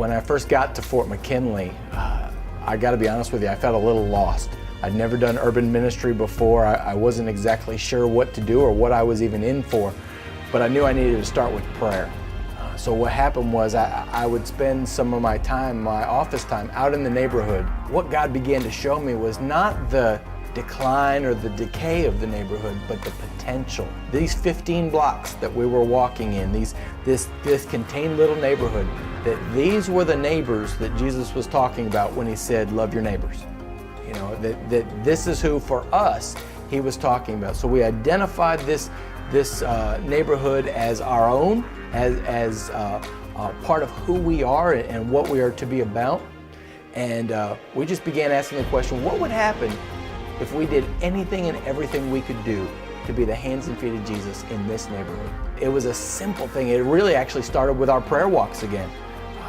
When I first got to Fort McKinley, I got to be honest with you, I felt a little lost. I'd never done urban ministry before. I wasn't exactly sure what to do or what I was even in for, but I knew I needed to start with prayer. So what happened was I would spend some of my time, my office time, out in the neighborhood. What God began to show me was not the decline or the decay of the neighborhood, but the potential. These 15 blocks that we were walking in, this contained little neighborhood, that these were the neighbors that Jesus was talking about when he said, love your neighbors. You know, that this is who for us he was talking about. So we identified this neighborhood as our own, as part of who we are and what we are to be about. And we just began asking the question, what would happen if we did anything and everything we could do to be the hands and feet of Jesus in this neighborhood? It was a simple thing. It really actually started with our prayer walks again,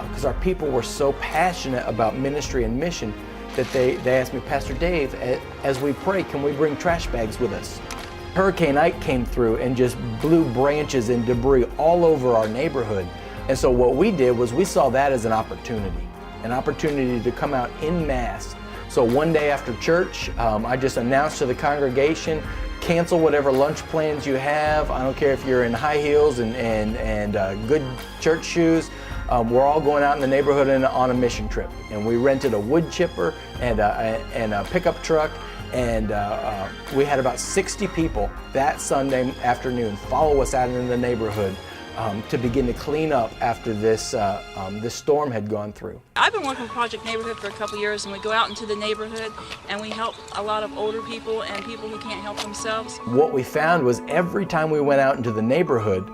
because our people were so passionate about ministry and mission that they asked me, Pastor Dave, as we pray, can we bring trash bags with us? Hurricane Ike came through and just blew branches and debris all over our neighborhood. And so what we did was we saw that as an opportunity to come out en masse. So one day after church, I just announced to the congregation, cancel whatever lunch plans you have. I don't care if you're in high heels and good church shoes. We're all going out in the neighborhood on a mission trip. And we rented a wood chipper and a pickup truck. And we had about 60 people that Sunday afternoon follow us out in the neighborhood to begin to clean up after this storm had gone through. I've been working with Project Neighborhood for a couple years, and we go out into the neighborhood and we help a lot of older people and people who can't help themselves. What we found was every time we went out into the neighborhood,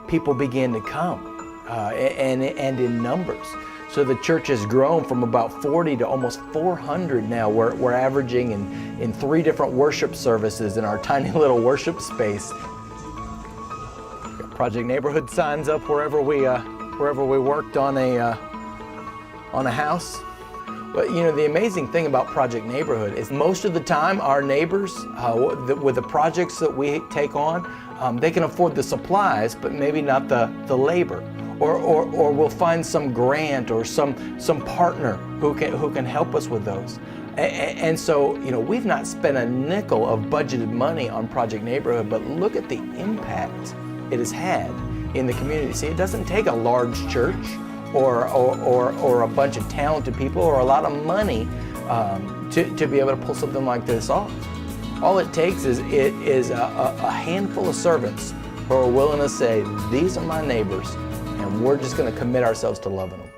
people began to come and in numbers. So the church has grown from about 40 to almost 400 now. We're averaging in 3 different worship services in our tiny little worship space. Got Project Neighborhood signs up wherever we worked on a house. But you know, the amazing thing about Project Neighborhood is most of the time our neighbors, with the projects that we take on, they can afford the supplies, but maybe not the labor. Or we'll find some grant or some partner who can help us with those. And so, you know, we've not spent a nickel of budgeted money on Project Neighborhood, but look at the impact it has had in the community. See, it doesn't take a large church or a bunch of talented people or a lot of money to be able to pull something like this off. All it takes is a handful of servants who are willing to say, these are my neighbors, and we're just going to commit ourselves to loving them.